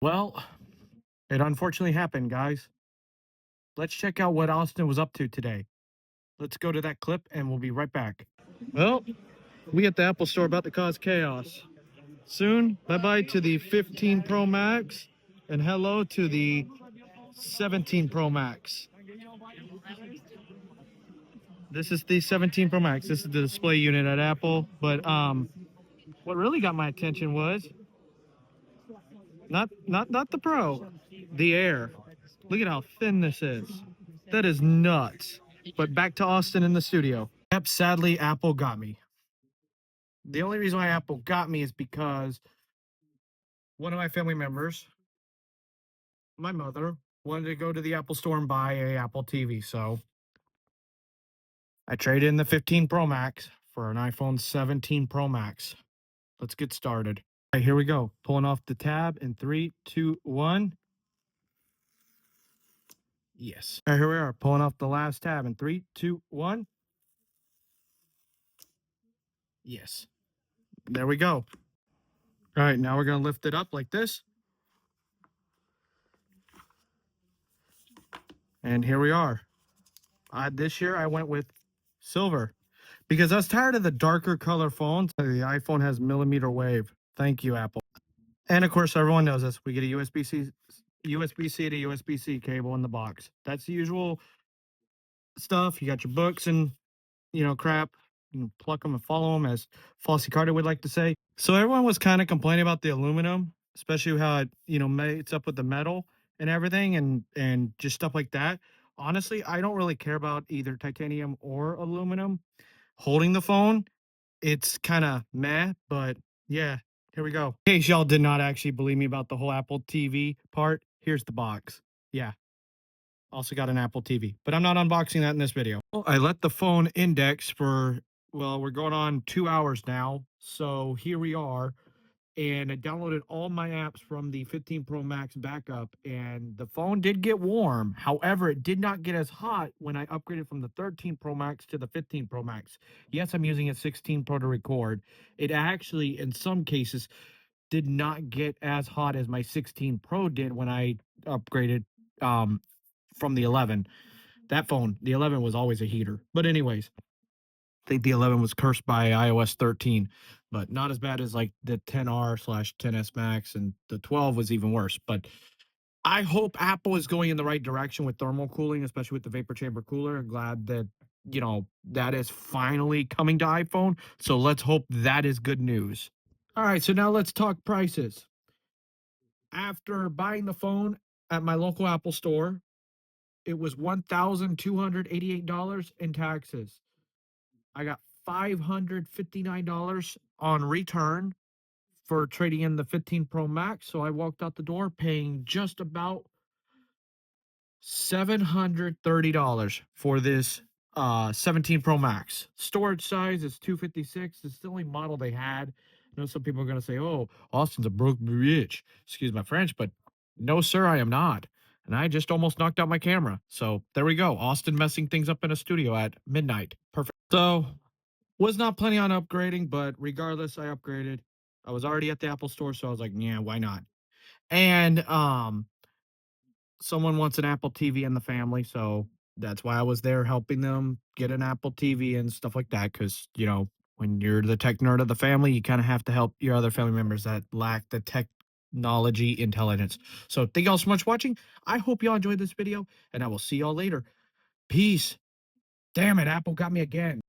Well, it unfortunately happened, guys. Let's check out what Austin was up to today. Let's go to that clip and we'll be right back. Well, we at the Apple Store about to cause chaos. Soon, bye bye to the 15 Pro Max and hello to the 17 Pro Max. This is the 17 Pro Max. This is the display unit at Apple. But what really got my attention was not the Pro, the Air. Look at how thin this is. That is nuts. But back to Austin in the studio. Yep, sadly, Apple got me. The only reason why Apple got me is because one of my family members, my mother, wanted to go to the Apple store and buy a Apple TV. So I traded in the 15 Pro Max for an iPhone 17 Pro Max. Let's get started. All right, here we go. Pulling off the tab in 3, 2, 1. Yes. All right, here we are. Pulling off the last tab in 3, 2, 1. Yes. There we go. All right, now we're going to lift it up like this. And here we are. This year I went with silver because I was tired of the darker color phones. The iPhone has millimeter wave. Thank you, Apple. And of course, everyone knows this. We get a USB-C to USB-C cable in the box. That's the usual stuff. You got your books and, crap. You can pluck them and follow them, as Flossie Carter would like to say. So everyone was kind of complaining about the aluminum, especially how it, mates up with the metal and everything and just stuff like that. Honestly, I don't really care about either titanium or aluminum. Holding the phone, it's kind of meh, but yeah, here we go. In case y'all did not actually believe me about the whole Apple TV part, here's the box. Yeah. Also got an Apple TV, but I'm not unboxing that in this video. I let the phone index for, well, we're going on 2 hours now. So here we are. And I downloaded all my apps from the 15 Pro Max backup, and the phone did get warm. However, it did not get as hot when I upgraded from the 13 Pro Max to the 15 Pro Max. Yes, I'm using a 16 Pro to record. It actually, in some cases, did not get as hot as my 16 Pro did when I upgraded from the 11. That phone, the 11 was always a heater. But anyways, I think the 11 was cursed by iOS 13, but not as bad as like the 10R/10s Max, and the 12 was even worse. But I hope Apple is going in the right direction with thermal cooling, especially with the vapor chamber cooler. I'm glad that, that is finally coming to iPhone. So let's hope that is good news. All right, so now let's talk prices. After buying the phone at my local Apple store, it was $1,288 in taxes. I got $559 on return for trading in the 15 Pro Max. So I walked out the door paying just about $730 for this 17 Pro Max. Storage size is 256. It's the only model they had. I know some people are going to say, oh, Austin's a broke bitch. Excuse my French, but no, sir, I am not. And I just almost knocked out my camera. So there we go. Austin messing things up in a studio at midnight. Perfect. So was not planning on upgrading, but regardless, I upgraded. I was already at the Apple store, so I was like, yeah, why not? And someone wants an Apple TV in the family, so that's why I was there helping them get an Apple TV and stuff like that. Because when you're the tech nerd of the family, you kind of have to help your other family members that lack the technology intelligence. So thank y'all so much for watching. I hope y'all enjoyed this video, and I will see y'all later. Peace. Damn it, Apple got me again.